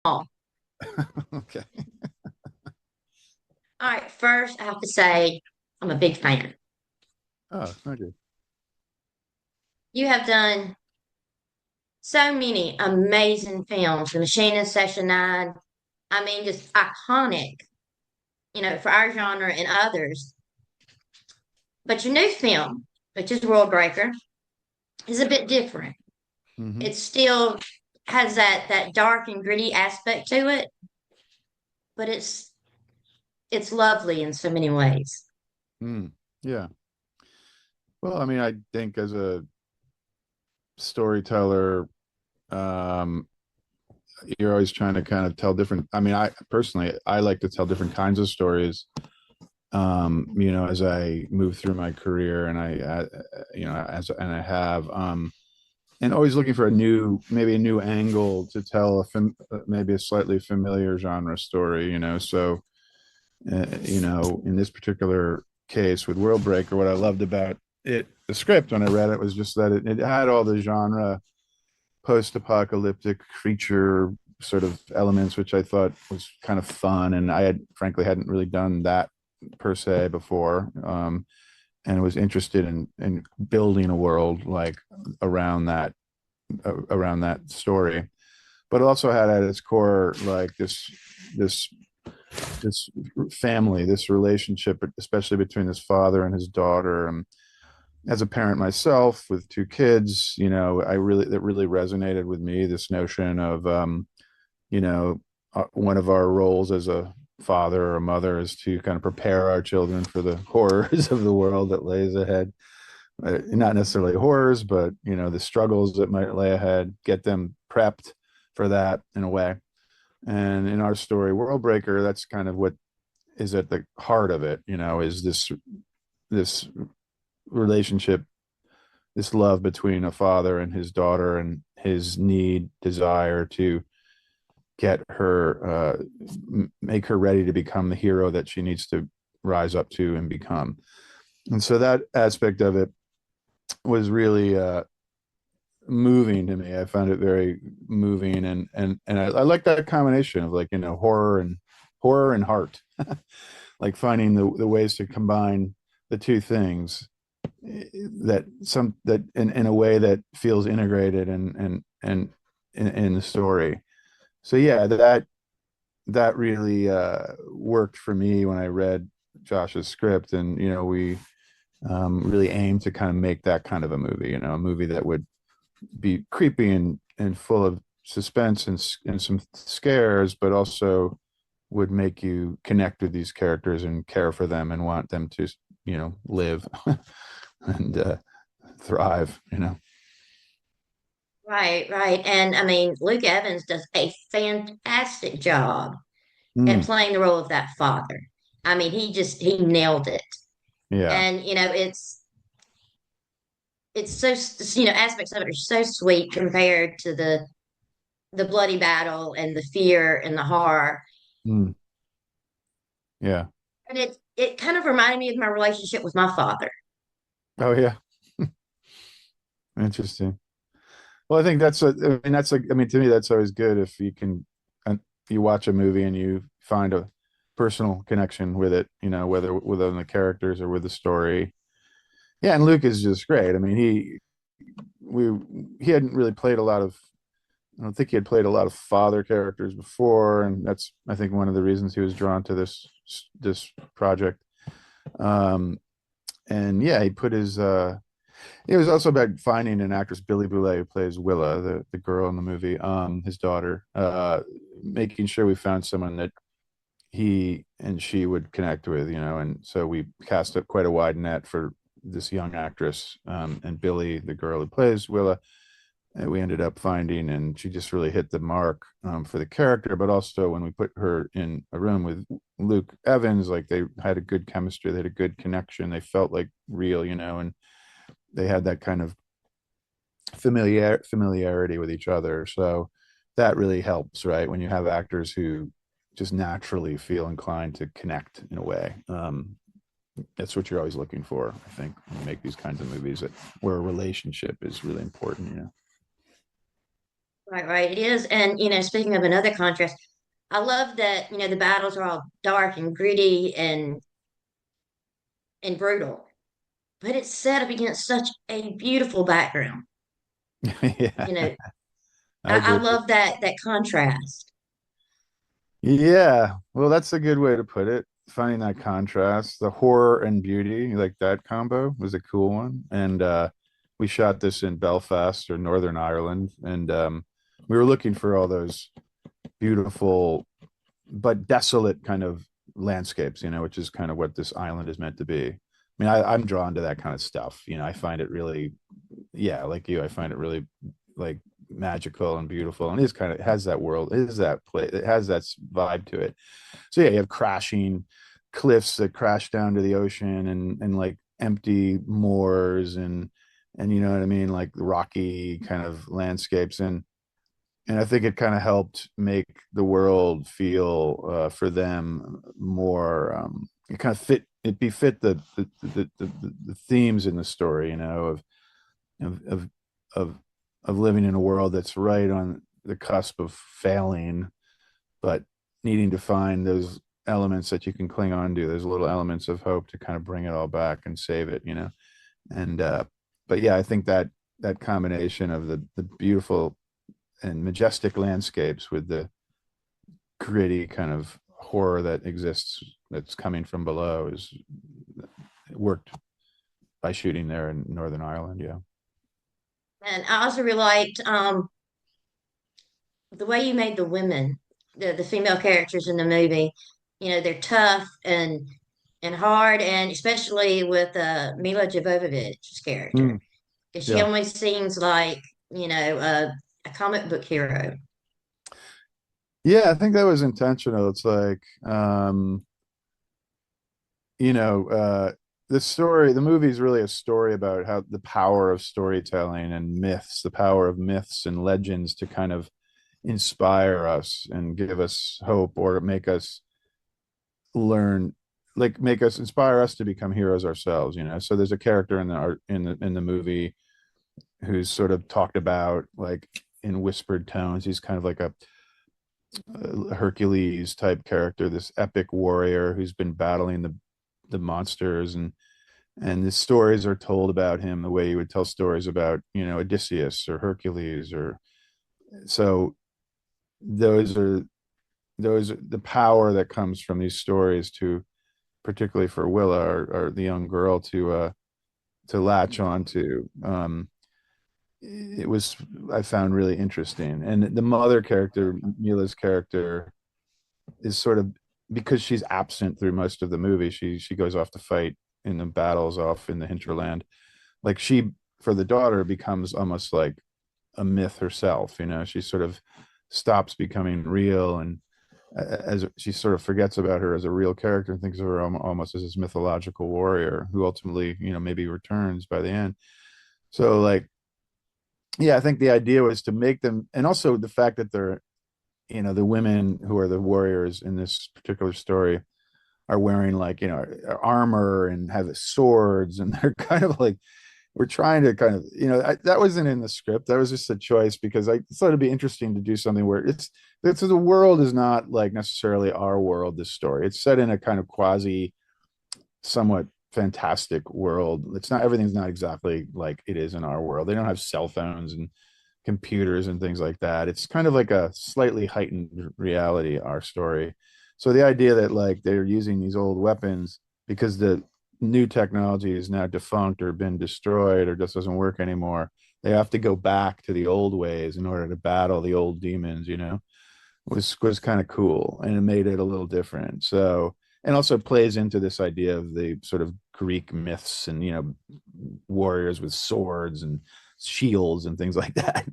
All Okay. right, first I have to say I'm a big fan. Oh, okay. You have done so many amazing films. The Machinist, Session 9, I mean, just iconic, for our genre and others. But your new film, which is Worldbreaker, is a bit different. Hmm. It still has that dark and gritty aspect to it, but it's lovely in so many ways. Mm. Yeah. Well, I mean, I think as a storyteller, um, you're always trying to kind of tell different. I mean, I personally, I like to tell different kinds of stories. As I move through my career, and as and I have, and always looking for maybe a new angle to tell maybe a slightly familiar genre story. In this particular case with Worldbreaker, what I loved about it, the script when I read it, was just that it had all the genre post-apocalyptic creature sort of elements, which I thought was kind of fun, and I had frankly hadn't really done that per se before, and was interested in building a world like around that around that story, but also had at its core like this this family, this relationship, especially between this father and his daughter. And as a parent myself with two kids, that really resonated with me. This notion of, you know, one of our roles as a father or a mother is to kind of prepare our children for the horrors of the world that lays ahead. Not necessarily horrors, but the struggles that might lay ahead. Get them prepped for that in a way. And in our story, Worldbreaker, that's kind of what is at the heart of it. Is this relationship, this love between a father and his daughter, and his desire to get her, make her ready to become the hero that she needs to rise up to and become. And so that aspect of it was really moving to me. I found it very moving, and I like that combination of, like, horror and heart, like finding the ways to combine the two things, that in a way that feels integrated and in the story. So yeah, that really worked for me when I read Josh's script, and we really aimed to kind of make that kind of a movie, a movie that would be creepy and full of suspense and some scares, but also would make you connect with these characters and care for them and want them to live and thrive. Right, right. And I mean, Luke Evans does a fantastic job at Mm, playing the role of that father. I mean, he nailed it. yeah. And it's so, aspects of it are so sweet compared to the bloody battle and the fear and the horror. Mm, yeah. And it kind of reminded me of my relationship with my father. Oh yeah. Interesting. Well, I think I mean, to me, that's always good if you can, you watch a movie and you find a personal connection with it, whether within the characters or with the story. Yeah, and Luke is just great. I mean, we he hadn't really played a lot of. I don't think he had played a lot of father characters before, and that's, I think, one of the reasons he was drawn to this project. Um, and yeah, he put his. It was also about finding an actress, Billy Boulay, who plays Willa, the girl in the movie, his daughter. Making sure we found someone that he and she would connect with, and so we cast up quite a wide net for this young actress, and Billy, the girl who plays Willa, we ended up finding, and she just really hit the mark, for the character. But also when we put her in a room with Luke Evans, like, they had a good chemistry, they had a good connection, they felt like real, and they had that kind of familiarity with each other. So that really helps, right? When you have actors who just naturally feel inclined to connect in a way. That's what you're always looking for, I think, when you make these kinds of movies, where a relationship is really important. Right, right. It is. And, speaking of another contrast, I love that, the battles are all dark and gritty and brutal, but it's set up against such a beautiful background. Yeah, You know, I I agree. love that contrast. Yeah, well, that's a good way to put it. Finding that contrast, the horror and beauty, like that combo was a cool one. And we shot this in Belfast or Northern Ireland, and we were looking for all those beautiful but desolate kind of landscapes, which is kind of what this island is meant to be. I mean, I'm drawn to that kind of stuff. I find it really, yeah, like you, I find it really like magical and beautiful, and it has that world, it is that play, it has that vibe to it. So yeah, you have crashing cliffs that crash down to the ocean, and like empty moors, and you know what I mean, like rocky kind of landscapes, and I think it kind of helped make the world feel for them more. It kind of fit the themes in the story, of of of of living in a world that's right on the cusp of failing, but needing to find those elements that you can cling on to, those little elements of hope to kind of bring it all back and save it. And but yeah, I think that combination of the beautiful and majestic landscapes with the gritty kind of horror that exists, that's coming from below, is it worked by shooting there in Northern Ireland. Yeah. And I also really liked the way you made the women, the female characters in the movie. They're tough and hard, and especially with Mila Jovovich's character, Mm, because she yeah. almost seems like a comic book hero. Yeah, I think that was intentional. It's like, you know, the movie is really a story about how the power of storytelling and myths, the power of myths and legends to kind of inspire us and give us hope, or make us learn, like make us inspire us to become heroes ourselves. So there's a character in the art in the movie who's sort of talked about like in whispered tones. He's kind of like a Hercules type character, this epic warrior who's been battling the monsters, and the stories are told about him the way you would tell stories about Odysseus or Hercules. Or so those are the power that comes from these stories, to particularly for Willa, or the young girl, to latch on to. It was, I found, really interesting. And the mother character, Mila's character, is sort of, because she's absent through most of the movie. She goes off to fight in the battles off in the hinterland. Like, she, for the daughter, becomes almost like a myth herself. She sort of stops becoming real, and as she sort of forgets about her as a real character and thinks of her almost as this mythological warrior who ultimately maybe returns by the end. So like, yeah, I think the idea was to make them, and also the fact that they're, the women who are the warriors in this particular story are wearing like, armor and have swords, and they're kind of like, we're trying to kind of, that wasn't in the script. That was just a choice because I thought it'd be interesting to do something where it's the world is not like necessarily our world. This story, it's set in a kind of quasi, somewhat fantastic world. It's not, everything's not exactly like it is in our world. They don't have cell phones and computers and things like that. It's kind of like a slightly heightened reality, our story. So the idea that like they're using these old weapons because the new technology is now defunct or been destroyed or just doesn't work anymore, they have to go back to the old ways in order to battle the old demons, was kind of cool, and it made it a little different. So, and also plays into this idea of the sort of Greek myths and warriors with swords and shields and things like that.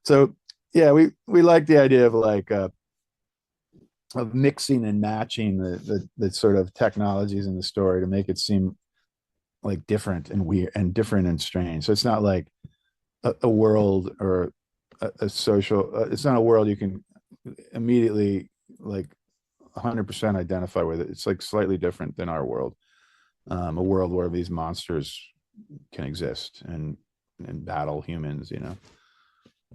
So yeah, we like the idea of like of mixing and matching the sort of technologies in the story to make it seem like different and weird and different and strange. So it's not like a world or a social. It's not a world you can immediately like 100% identify with it. It's like slightly different than our world, a world where these monsters can exist and battle humans.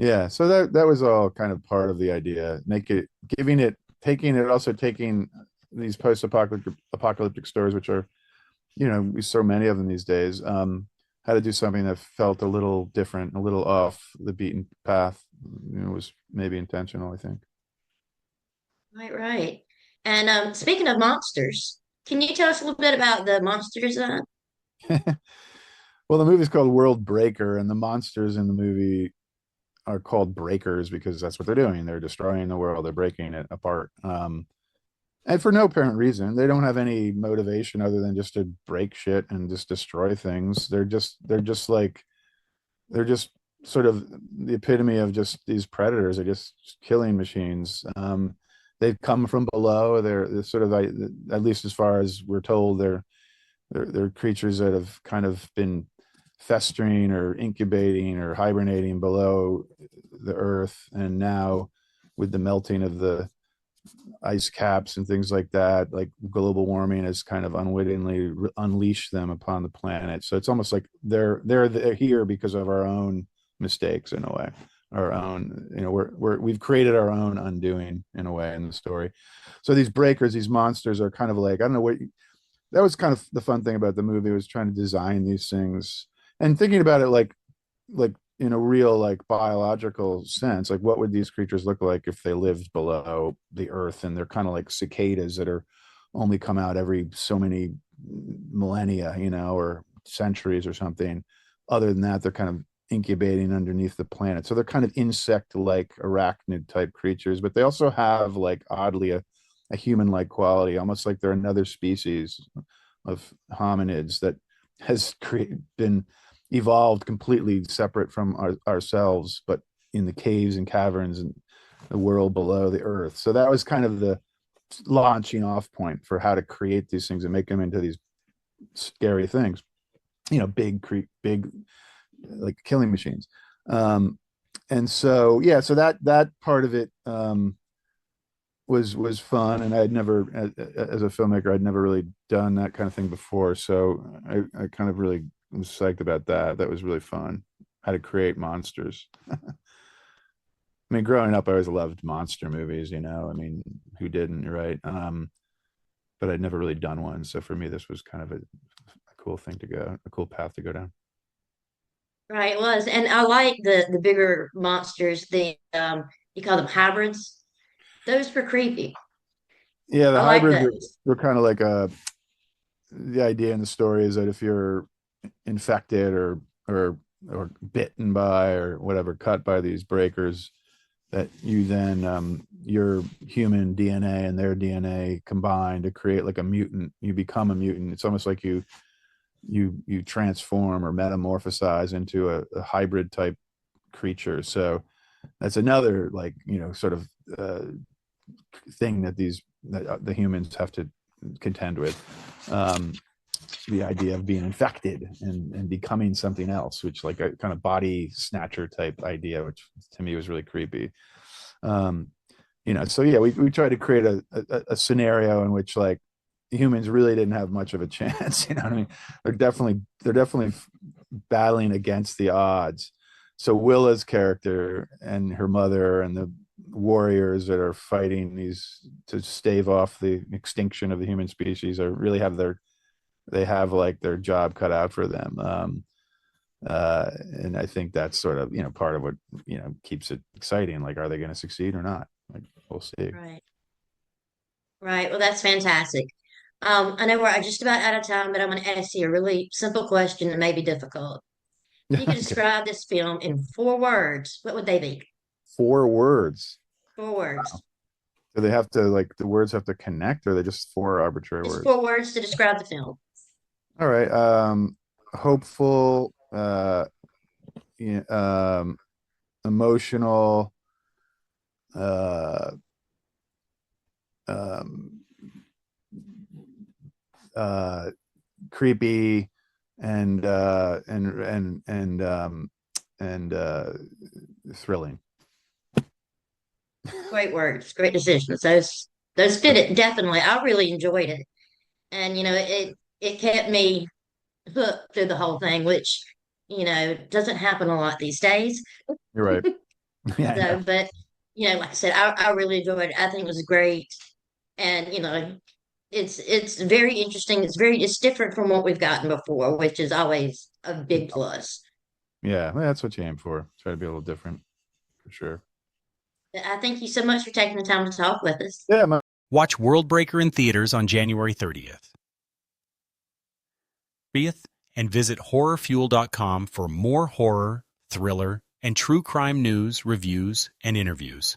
Yeah, so that was all kind of part of the idea. Make it giving it taking it also taking these post-apocalyptic stories, which are, we so many of them these days. How to do something that felt a little different, a little off the beaten path, was maybe intentional, I think. Right, right. And speaking of monsters, can you tell us a little bit about the monster design? Well, the movie's called Worldbreaker, and the monsters in the movie are called breakers because that's what they're doing. They're destroying the world. They're breaking it apart. And for no apparent reason. They don't have any motivation other than just to break shit and just destroy things. They're just sort of the epitome of just these predators. They're just killing machines. They've come from below. They're sort of, at least as far as we're told, they're creatures that have kind of been festering or incubating or hibernating below the earth, and now with the melting of the ice caps and things like that, like global warming has kind of unwittingly unleashed them upon the planet. So it's almost like they're here because of our own mistakes in a way. Our own, we've created our own undoing in a way in the story. So these breakers, these monsters are kind of like, I don't know what that was kind of the fun thing about the movie, was trying to design these things and thinking about it like in a real like biological sense. Like, what would these creatures look like if they lived below the earth? And they're kind of like cicadas that are only come out every so many millennia, or centuries or something. Other than that, they're kind of incubating underneath the planet, so they're kind of insect like arachnid type creatures, but they also have like oddly a human like quality, almost like they're another species of hominids that has been evolved completely separate from ourselves, but in the caves and caverns and the world below the earth. So that was kind of the launching off point for how to create these things and make them into these scary things, big like killing machines. And so, yeah, so that part of it was fun, and I had never, as a filmmaker, I'd never really done that kind of thing before. So I kind of really was psyched about that. That was really fun. How to create monsters. I mean, growing up, I always loved monster movies. I mean, who didn't, right? But I'd never really done one. So for me, this was kind of a cool thing to go, a cool path to go down. Right, it was. And I like the bigger monsters, the you call them hybrids. Those were creepy. Yeah, the I like hybrids those. were kind of like the idea in the story is that if you're infected or or bitten by or whatever, cut by these breakers, that you then your human DNA and their DNA combine to create like a mutant. You become a mutant. It's almost like you transform or metamorphosize into a hybrid type creature. So that's another, like, sort of thing that the humans have to contend with. Um, the idea of being infected and becoming something else, which like a kind of body snatcher type idea, which to me was really creepy. Um, so yeah, we tried to create a scenario in which like humans really didn't have much of a chance. You know what I mean? They're definitely battling against the odds. So Willa's character and her mother and the warriors that are fighting these to stave off the extinction of the human species are really they have like their job cut out for them. And I think that's sort of, part of what, keeps it exciting. Like, are they going to succeed or not? Like, we'll see. Right. Right. Well, that's fantastic. I know we're just about out of time, but I'm going to ask you a really simple question that may be difficult. If you could Okay. describe this film in 4 words, what would they be? 4 words. 4 words. Do they have to, like, the words have to connect, or are they just four arbitrary Just words? 4 words to describe the film. All right. Hopeful, yeah, emotional, uh, um, uh, creepy, and thrilling. Great words, great decisions. Those fit it definitely. I really enjoyed it, and it kept me hooked through the whole thing, which doesn't happen a lot these days. You're right. Yeah, I know. So, but like I said, I really enjoyed it. I think it was great, and it's very interesting. It's different from what we've gotten before, which is always a big plus. Yeah, well, that's what you aim for. Try to be a little different for sure. I thank you so much for taking the time to talk with us. Yeah, Watch Worldbreaker in theaters on January 30th. And visit horrorfuel.com for more horror, thriller, and true crime news, reviews, and interviews.